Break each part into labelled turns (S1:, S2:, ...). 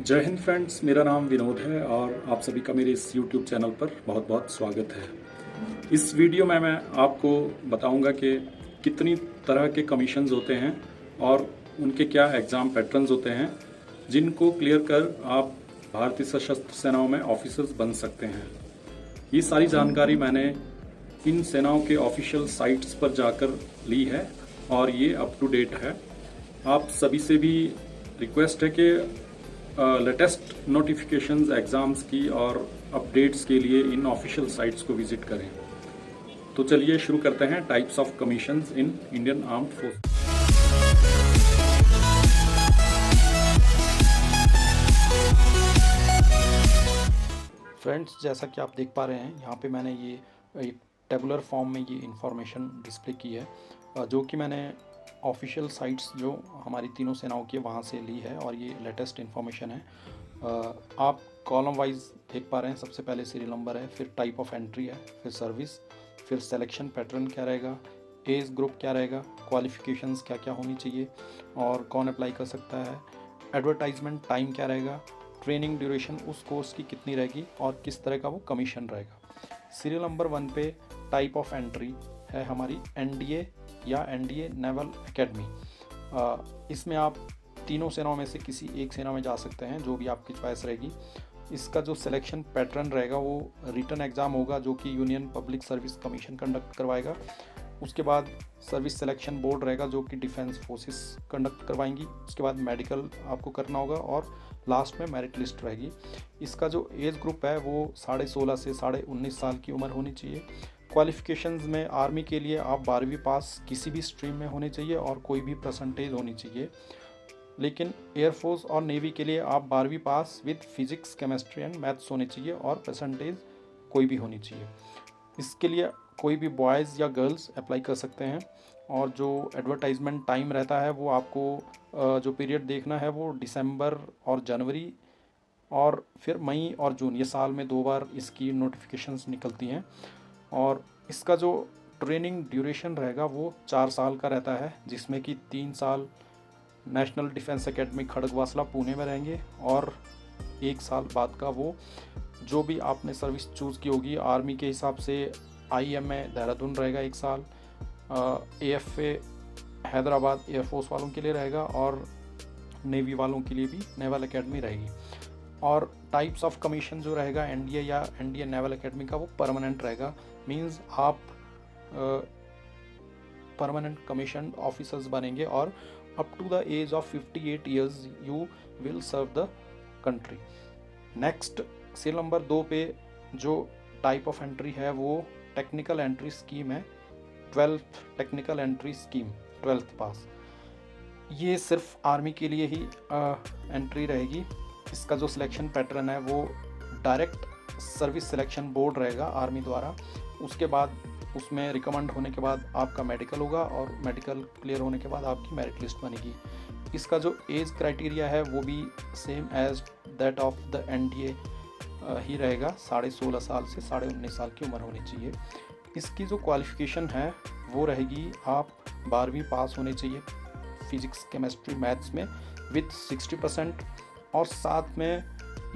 S1: जय हिंद फ्रेंड्स, मेरा नाम विनोद है और आप सभी का मेरे इस YouTube चैनल पर बहुत बहुत स्वागत है। इस वीडियो में मैं आपको बताऊंगा कि कितनी तरह के कमीशंस होते हैं और उनके क्या एग्ज़ाम पैटर्न्स होते हैं जिनको क्लियर कर आप भारतीय सशस्त्र सेनाओं में ऑफिसर्स बन सकते हैं। ये सारी जानकारी मैंने इन सेनाओं के ऑफिशियल साइट्स पर जाकर ली है और ये अप टू डेट है। आप सभी से भी रिक्वेस्ट है कि लेटेस्ट नोटिफिकेशंस एग्ज़ाम्स की और अपडेट्स के लिए इन ऑफिशियल साइट्स को विजिट करें। तो चलिए शुरू करते हैं types of commissions in Indian armed force. Friends, जैसा कि आप देख पा रहे हैं यहाँ पे मैंने ये एक टेबुलर फॉर्म में ये इंफॉर्मेशन डिस्प्ले की है जो कि मैंने ऑफिशियल साइट्स जो हमारी तीनों सेनाओं की वहाँ से ली है और ये लेटेस्ट इन्फॉर्मेशन है। आप कॉलम वाइज देख पा रहे हैं। सबसे पहले सीरियल नंबर है, फिर टाइप ऑफ एंट्री है, फिर सर्विस, फिर सिलेक्शन पैटर्न क्या रहेगा, एज ग्रुप क्या रहेगा, क्वालिफिकेशंस क्या क्या होनी चाहिए और कौन अप्लाई कर सकता है, एडवर्टाइजमेंट टाइम क्या रहेगा, ट्रेनिंग ड्यूरेशन उस कोर्स की कितनी रहेगी और किस तरह का वो कमीशन रहेगा। सीरियल नंबर 1 पे टाइप ऑफ एंट्री है हमारी एनडीए या एनडीए नेवल एकेडमी। इसमें आप तीनों सेनाओं में से किसी एक सेना में जा सकते हैं, जो भी आपकी चॉइस रहेगी। इसका जो सिलेक्शन पैटर्न रहेगा वो रिटन एग्ज़ाम होगा जो कि union public service commission conduct करवाएगा। उसके बाद सर्विस सिलेक्शन बोर्ड रहेगा जो कि डिफेंस फोर्सेस कंडक्ट करवाएंगी। उसके बाद मेडिकल आपको करना होगा और लास्ट में मेरिट लिस्ट रहेगी। इसका जो एज ग्रुप है वो 16.5 से 19.5 साल की उम्र होनी चाहिए। क्वालिफ़िकेशंस में आर्मी के लिए आप 12वीं पास किसी भी स्ट्रीम में होनी चाहिए और कोई भी परसेंटेज होनी चाहिए। लेकिन एयरफोर्स और नेवी के लिए आप 12वीं pass with physics, chemistry and maths होने चाहिए और परसेंटेज कोई भी होनी चाहिए। इसके लिए कोई भी बॉयज़ या गर्ल्स अप्लाई कर सकते हैं। और जो एडवर्टाइजमेंट टाइम रहता है वो आपको जो पीरियड देखना है वो दिसंबर और जनवरी और फिर मई और जून, ये साल में 2 बार इसकी नोटिफिकेशंस निकलती हैं। और इसका जो ट्रेनिंग ड्यूरेशन रहेगा वो 4 साल का रहता है, जिसमें कि 3 साल national defence academy Khadakwasla Pune में रहेंगे और 1 साल बाद का वो जो भी आपने सर्विस चूज़ की होगी आर्मी के हिसाब से IMA देहरादून रहेगा 1 साल, AFA हैदराबाद एयरफोर्स वालों के लिए रहेगा और नेवी वालों के लिए भी नेवल एकेडमी रहेगी। और टाइप्स ऑफ कमीशन जो रहेगा एनडीए या एनडीए नेवल एकेडमी का वो परमानेंट रहेगा। मींस आप परमानेंट कमीशन ऑफिसर्स बनेंगे और up to the age of 58 years you will serve the country. Next serial number 2 पे जो टाइप ऑफ एंट्री है वो टेक्निकल एंट्री स्कीम है। 12th technical entry scheme, 12th पास, ये सिर्फ आर्मी के लिए ही एंट्री रहेगी। इसका जो सिलेक्शन पैटर्न है वो डायरेक्ट सर्विस सिलेक्शन बोर्ड रहेगा आर्मी द्वारा। उसके बाद उसमें रिकमेंड होने के बाद आपका मेडिकल होगा और मेडिकल क्लियर होने के बाद आपकी मेरिट लिस्ट बनेगी। इसका जो एज क्राइटेरिया है वो भी same age that of the NDA ही रहेगा। 16.5 साल से 19.5 साल की उम्र होनी चाहिए। इसकी जो क्वालिफ़िकेशन है वो रहेगी, आप 12वीं पास होने चाहिए फिजिक्स, केमिस्ट्री, मैथ्स में विथ 60% और साथ में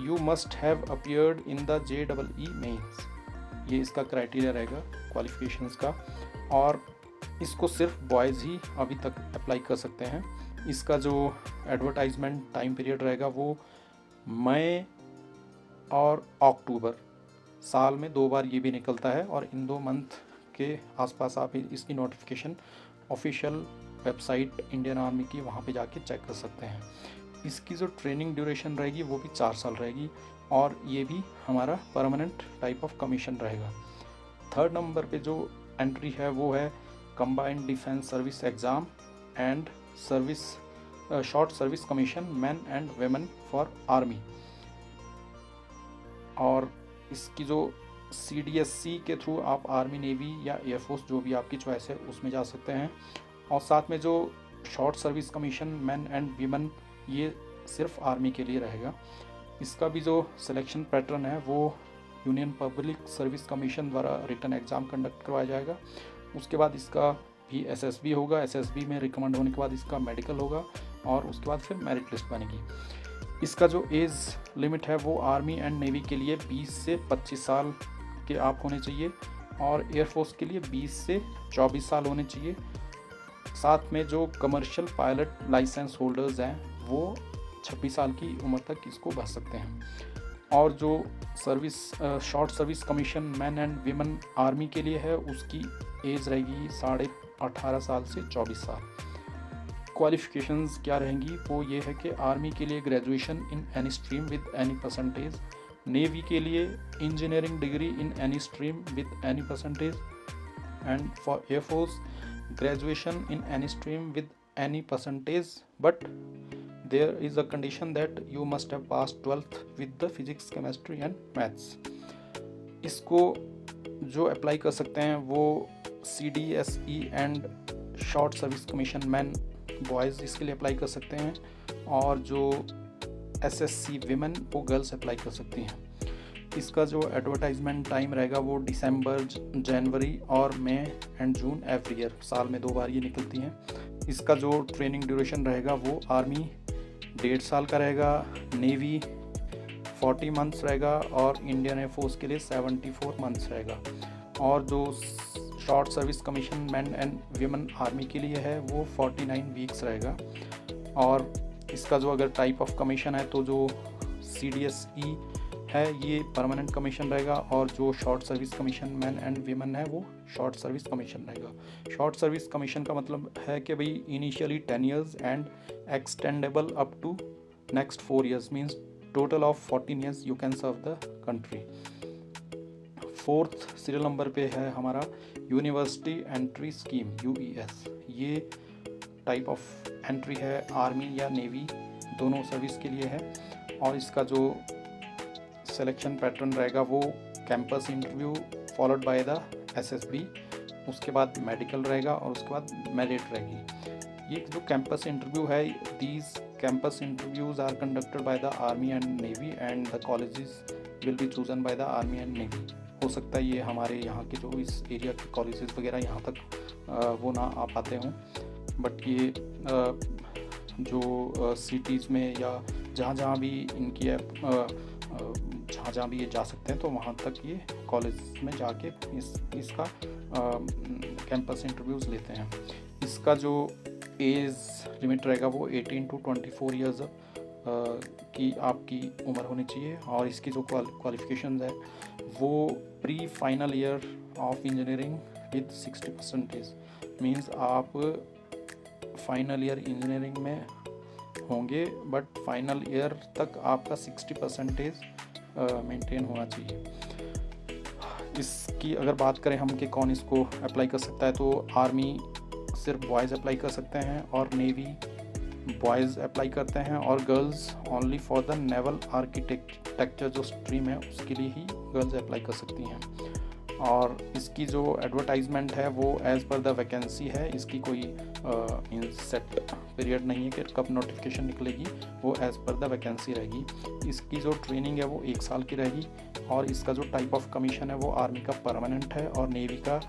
S1: you must have appeared in the JEE mains. ये इसका क्राइटेरिया रहेगा क्वालिफ़िकेशंस का और इसको सिर्फ बॉयज़ ही अभी तक अप्लाई कर सकते हैं। इसका जो एडवर्टाइजमेंट टाइम पीरियड रहेगा वो मई और अक्टूबर, साल में 2 बार ये भी निकलता है और इन 2 मंथ के आसपास आप इसकी notification official website Indian army की वहाँ पे जाके चेक कर सकते हैं। इसकी जो ट्रेनिंग ड्यूरेशन रहेगी वो भी 4 साल रहेगी और ये भी हमारा परमानेंट टाइप ऑफ कमीशन रहेगा। 3rd नंबर पे जो एंट्री है वो है combined defence service exam and service short service commission men and women for army. और इसकी जो CDSC के थ्रू आप आर्मी, नेवी या एयरफोर्स जो भी आपकी चॉइस है उसमें जा सकते हैं। और साथ में जो short service commission men and women ये सिर्फ आर्मी के लिए रहेगा। इसका भी जो सिलेक्शन पैटर्न है वो यूनियन पब्लिक सर्विस कमीशन द्वारा रिटन एग्ज़ाम कंडक्ट करवाया जाएगा। उसके बाद इसका भी SSB होगा। SSB में रिकमेंड होने के बाद इसका मेडिकल होगा और उसके बाद फिर मेरिट लिस्ट बनेगी। इसका जो एज लिमिट है वो आर्मी एंड नेवी के लिए 20 से 25 साल के आप होने चाहिए और एयरफोर्स के लिए 20 से 24 साल होने चाहिए। साथ में जो कमर्शियल पायलट लाइसेंस होल्डर्स हैं वो 26 साल की उम्र तक इसको भर सकते हैं। और जो service short service commission men and women army के लिए है उसकी एज रहेगी 18.5 साल से 24 साल। क्वालिफ़िकेशंस क्या रहेंगी वो ये है कि आर्मी के लिए graduation in any stream with any percentage, navy के लिए engineering degree in any stream with any percentage, and for air force graduation in any stream with any percentage, but there is a condition that you must have passed 12th with the physics chemistry and maths। इसको जो apply कर सकते हैं वो CDSE and short service commission man boys इसके लिए apply कर सकते हैं और जो SSC विमेन वो गर्ल्स अप्लाई कर सकती हैं। इसका जो एडवर्टाइजमेंट टाइम रहेगा वो दिसंबर, जनवरी और मई एंड जून एवरी ईयर, साल में 2 बार ये निकलती हैं। इसका जो ट्रेनिंग ड्यूरेशन रहेगा वो आर्मी 1.5 साल का रहेगा, नेवी 40 मंथ्स रहेगा और इंडियन एयरफोर्स के लिए 74 मंथ्स रहेगा। और जो short service commission men and women army के लिए है वो 49 वीक्स रहेगा। और इसका जो अगर टाइप ऑफ कमीशन है तो जो CDSE है ये परमानेंट कमीशन रहेगा और जो short service commission men and women है वो शॉर्ट सर्विस कमीशन रहेगा। शॉर्ट सर्विस कमीशन का मतलब है कि भाई initially 10 years and extendable up to next 4 years, means total of 14 years you can serve the country. 4th serial number पे है हमारा यूनिवर्सिटी एंट्री स्कीम UES। ये टाइप ऑफ एंट्री है आर्मी या नेवी दोनों सर्विस के लिए है। और इसका जो सिलेक्शन पैटर्न रहेगा वो campus interview followed by the SSB, उसके बाद मेडिकल रहेगा और उसके बाद मेरिट रहेगी। ये जो कैंपस इंटरव्यू है, these campus interviews are conducted by the army and navy and the colleges will be chosen by the army and navy. हो सकता है ये हमारे यहाँ के जो इस एरिया के कॉलेजेस वगैरह यहाँ तक वो ना आ पाते हों, बट ये जो सिटीज़ में या जहाँ भी इनकी जहाँ भी ये जा सकते हैं तो वहाँ तक ये कॉलेज में जाके इसका कैंपस इंटरव्यूज़ लेते हैं। इसका जो एज लिमिट रहेगा वो 18 to 24 ईयर्स की आपकी उम्र होनी चाहिए। और इसकी जो क्वालिफ़िकेशंस है वो pre final year of engineering with 60%, means आप फाइनल ईयर इंजीनियरिंग में होंगे बट फाइनल ईयर तक आपका 60% मेंटेन होना चाहिए। इसकी अगर बात करें हम कि कौन इसको अप्लाई कर सकता है तो आर्मी सिर्फ बॉयज़ अप्लाई कर सकते हैं और नेवी बॉयज़ अप्लाई करते हैं और girls only for the naval architecture जो स्ट्रीम है उसके लिए ही गर्ल्स अप्लाई कर सकती हैं। और इसकी जो एडवर्टाइजमेंट है वो एज़ पर द वैकेंसी है, इसकी कोई सेट पीरियड नहीं है कि कब नोटिफिकेशन निकलेगी, वो एज़ पर द वैकेंसी रहेगी। इसकी जो ट्रेनिंग है वो 1 साल की रहेगी और इसका जो टाइप ऑफ कमीशन है वो आर्मी का परमानेंट है और नेवी का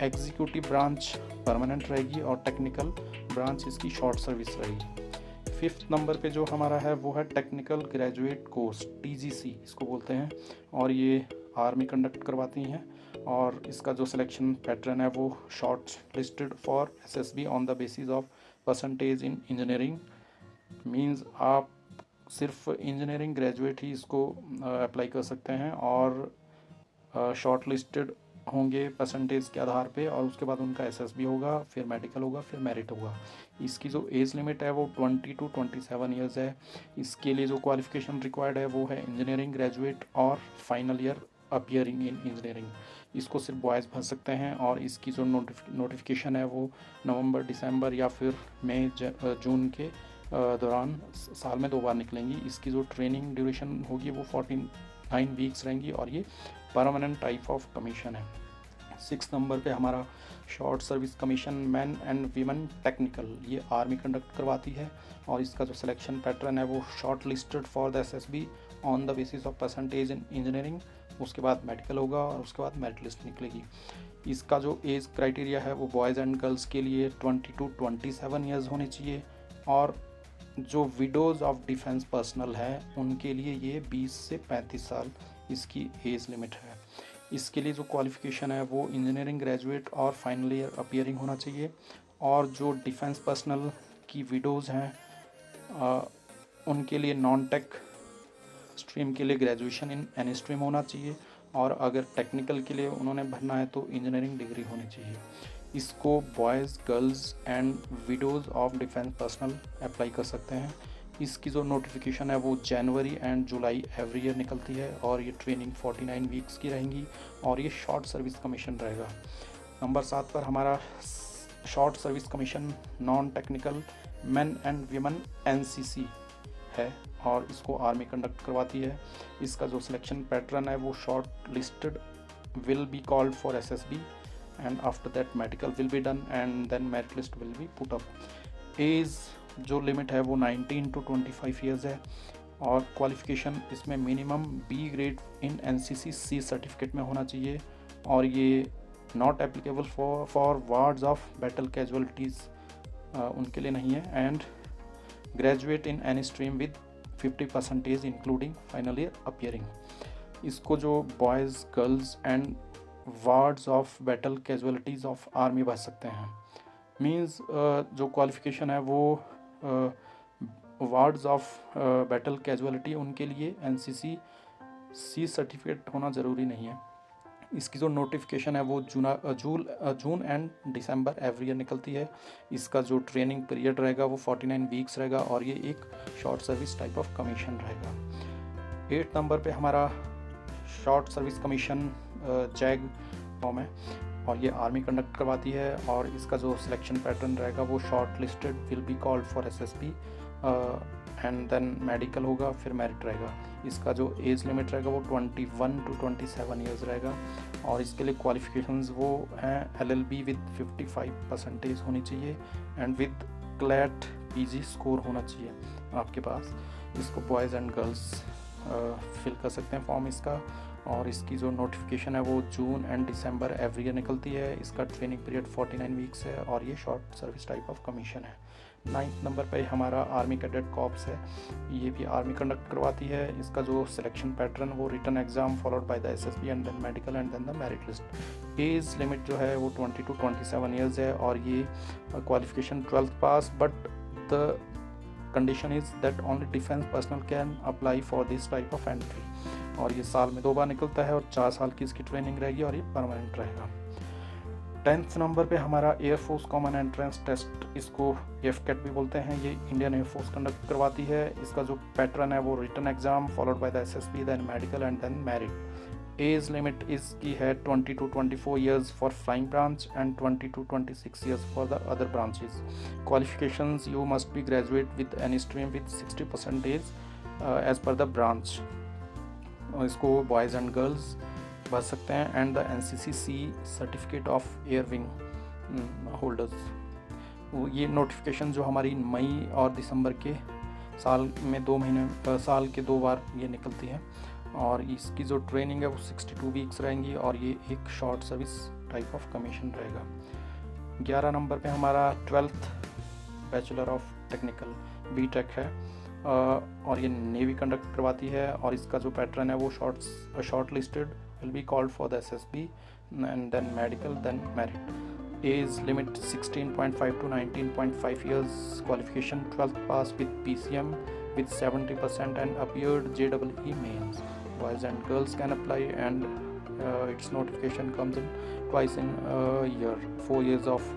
S1: एग्जीक्यूटिव ब्रांच परमानेंट रहेगी और टेक्निकल ब्रांच इसकी शॉर्ट सर्विस रहेगी। 5th नंबर पे जो हमारा है वो है टेक्निकल ग्रेजुएट कोर्स, TGC इसको बोलते हैं, और ये आर्मी कंडक्ट करवाती हैं। और इसका जो सिलेक्शन पैटर्न है वो short listed for SSB on the basis of percentage in engineering, means आप सिर्फ इंजीनियरिंग ग्रेजुएट ही इसको अप्लाई कर सकते हैं और शॉर्ट लिस्टेड होंगे परसेंटेज के आधार पे और उसके बाद उनका SSB होगा, फिर मेडिकल होगा, फिर मेरिट होगा। इसकी जो एज लिमिट है वो 20 to 27 ईयर्स है। इसके लिए जो क्वालिफ़िकेशन रिक्वायर्ड है वो है इंजीनियरिंग ग्रेजुएट और फाइनल ईयर अपीयरिंग इन इंजीनियरिंग। इसको सिर्फ बॉयज़ भर सकते हैं और इसकी जो नोटिफिकेशन है वो नवंबर, दिसंबर या फिर मई, जून के दौरान साल में 2 बार निकलेंगी। इसकी जो ट्रेनिंग ड्यूरेशन होगी वो 49 वीक्स रहेंगी और ये परमानेंट टाइप ऑफ कमीशन है। 6 नंबर पे हमारा short service commission men and women technical, ये आर्मी कंडक्ट करवाती है और इसका जो सिलेक्शन पैटर्न है वो short listed for the SSB on the basis of percentage in engineering, उसके बाद मेडिकल होगा और उसके बाद मेरिट लिस्ट निकलेगी। इसका जो एज क्राइटेरिया है वो बॉयज़ एंड गर्ल्स के लिए 20 to 27 ईयर्स होने चाहिए और जो विडोज़ ऑफ डिफेंस पर्सनल है उनके लिए ये 20 से 35 साल इसकी एज लिमिट है। इसके लिए जो क्वालिफ़िकेशन है वो इंजीनियरिंग ग्रेजुएट और फाइनल ईयर अपीयरिंग होना चाहिए। और जो डिफेंस पर्सनल की विडोज़ हैं उनके लिए नॉन टेक स्ट्रीम के लिए ग्रेजुएशन इन एनी स्ट्रीम होना चाहिए, और अगर टेक्निकल के लिए उन्होंने भरना है तो इंजीनियरिंग डिग्री होनी चाहिए। इसको boys, girls and widows of defence personnel apply कर सकते हैं। इसकी जो नोटिफिकेशन है वो जनवरी एंड जुलाई एवरी ईयर निकलती है, और ये ट्रेनिंग 49 वीक्स की रहेंगी, और ये शॉर्ट सर्विस कमीशन रहेगा। नंबर 7 पर हमारा short service commission non technical main and women NCC है, और इसको आर्मी कंडक्ट करवाती है। इसका जो सिलेक्शन पैटर्न है वो shortlisted will be called for SSB, and after that medical will be done, and then merit list will be put up. Age जो लिमिट है वो 19 टू 25 ईयर्स है, और क्वालिफिकेशन इसमें minimum B grade in NCC C certificate में होना चाहिए, और ये not applicable for wards of battle casualties उनके लिए नहीं है, and graduate in any stream with 50% including final year appearing. इसको जो boys, girls and wards of battle casualties of army भर सकते हैं। मींस जो क्वालिफिकेशन है वो वार्ड्स ऑफ बैटल कैजुअलिटी उनके लिए एनसीसी सी सर्टिफिकेट होना ज़रूरी नहीं है। इसकी जो नोटिफिकेशन है वो जून एंड दिसंबर एवरी ईयर निकलती है। इसका जो ट्रेनिंग पीरियड रहेगा वो 49 वीक्स रहेगा, और ये एक short service type of commission रहेगा। 8 नंबर पे हमारा short service commission zag form है, और ये आर्मी कंडक्ट करवाती है, और इसका जो सिलेक्शन पैटर्न रहेगा वो shortlisted will be called for SSB, and then medical होगा, फिर मेरिट रहेगा। इसका जो एज लिमिट रहेगा वो 21 टू 27 ईयर्स रहेगा, और इसके लिए क्वालिफिकेशंस वो हैं एलएलबी विद 55% होनी चाहिए, and with CLAT PG score होना चाहिए आपके पास। इसको बॉयज़ एंड गर्ल्स फिल कर सकते हैं फॉर्म इसका, और इसकी जो नोटिफिकेशन है वो जून एंड दिसंबर एवरी ईयर निकलती है। इसका ट्रेनिंग पीरियड 49 वीक्स है, और ये short service type of commission है। 9th नंबर पे हमारा आर्मी कैडेट कॉर्प्स है, ये भी आर्मी कंडक्ट करवाती है। इसका जो सिलेक्शन पैटर्न वो written exam followed by the SSB and then medical and then the merit list. Age limit जो है वो 20 टू 27 ईयर्स है, और ये qualification 12th pass, but the condition is that only defence personnel can apply for this type of entry, और ये साल में 2 बार निकलता है, और 4 साल की इसकी ट्रेनिंग रहेगी, और ये परमानेंट रहेगा। 10th नंबर पे हमारा एयरफोर्स कॉमन एंट्रेंस टेस्ट, इसको एफकेट भी बोलते हैं, ये इंडियन एयरफोर्स कंडक्ट करवाती है। इसका जो पैटर्न है वो written exam followed by the SSB, then medical and then merit. Age limit इसकी है 20 to 24 years for flying branch, and 20 to 26 years for the other branches. Qualifications you must be graduate with any stream with 60% as per the branch. इसको boys and girls भर सकते हैं, and the NCC C certificate of air wing holders. ये notification जो हमारी मई और दिसंबर के साल में 2 महीने साल के 2 बार ये निकलती है, और इसकी जो ट्रेनिंग है वो 62 वीक्स रहेंगी, और ये एक short service type of commission रहेगा। 11 नंबर पे हमारा 12th bachelor of technical BTech है, और ये नेवी कंडक्ट करवाती है, और इसका जो पैटर्न है वो short listed will be called for the SSB, and then medical, then merit. Age limit 16.5 to 19.5 years. Qualification 12th pass with PCM with 70% and appeared JEE mains. Boys and girls can apply, and its notification comes in twice in a year. 4 years of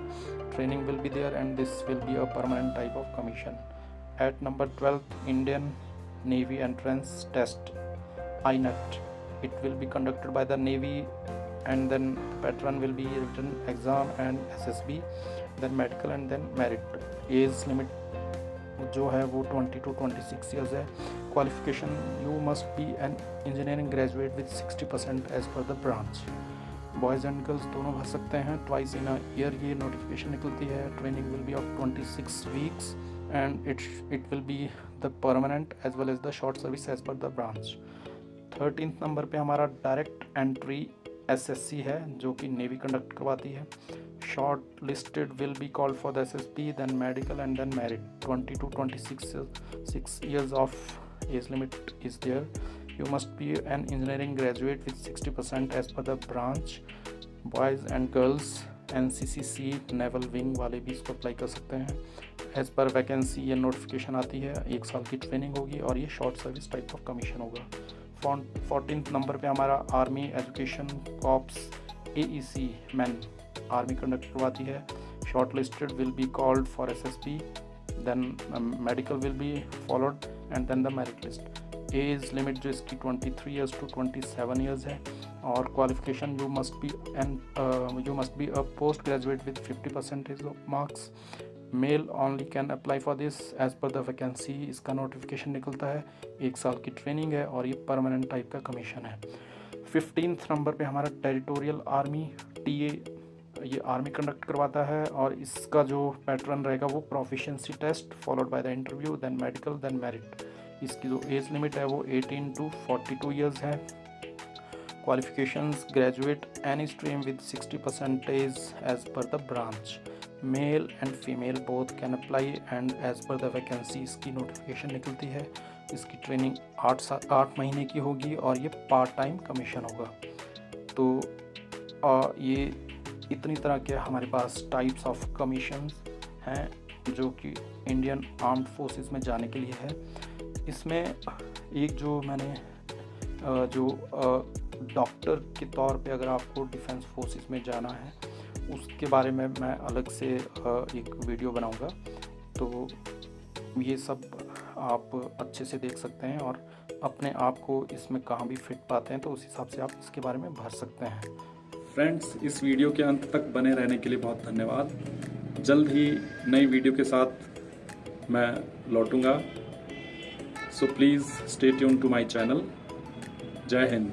S1: training will be there, and this will be a permanent type of commission. At number 12th, Indian Navy entrance test, INET. It will be conducted by the Navy, and then pattern will be written exam and SSB, then medical and then merit. Age limit जो है वो 20 to 26 years है। Qualification you must be an engineering graduate with 60% as per the branch. Boys and girls दोनों भर सकते हैं, twice in a year ये notification निकलती है। Training will be of 26 weeks, and it will be the permanent as well as the short service as per the branch। 13th number पे हमारा direct entry SSC है, जो कि navy conduct करवाती है। short listed will be called for the SSB, then medical, and then merit. 20 to 26 years of age limit is there. You must be an engineering graduate with 60% as per the branch. Boys and girls NCC naval wing वाले भी इसको apply कर सकते हैं. As per vacancy ये notification आती है. 1 साल की ट्रेनिंग होगी और ये short service type of commission होगा. 14th नंबर पे हमारा आर्मी एजुकेशन कॉप्स AEC मैन आर्मी कंडक्ट करवाती है. Shortlisted will be called for SSB, then medical will be followed and then the merit list. Age limit जो इसकी 23 years to 27 years है. और qualification you must be a post graduate with 50% of marks. Male only can apply for this as per the vacancy. इसका notification निकलता है. 1 साल की training है और ये परमानेंट टाइप का कमीशन है. 15th नंबर पे हमारा टेरिटोरियल आर्मी TA ये आर्मी कंडक्ट करवाता है और इसका जो पैटर्न रहेगा वो proficiency test followed by the interview, then medical, then merit. इसकी जो एज लिमिट है वो 18 to 42 ईयर्स है. Qualifications graduate any stream with 60% as per the branch. Male and female both can apply and as per the vacancy इसकी notification निकलती है. इसकी training 8 महीने की होगी और ये पार्ट टाइम कमीशन होगा. तो ये इतनी तरह के हमारे पास टाइप्स ऑफ कमीशंस हैं जो कि इंडियन आर्म्ड फोर्सेस में जाने के लिए है. इसमें एक जो मैंने जो डॉक्टर के तौर पे अगर आपको डिफेंस फोर्सेस में जाना है उसके बारे में मैं अलग से एक वीडियो बनाऊंगा. तो ये सब आप अच्छे से देख सकते हैं और अपने आप को इसमें कहाँ भी फिट पाते हैं तो उस हिसाब से आप इसके बारे में भर सकते हैं. फ्रेंड्स, इस वीडियो के अंत तक बने रहने के लिए बहुत धन्यवाद. जल्द ही नई वीडियो के साथ मैं लौटूंगा. So please stay tuned to my channel. Jai Hind.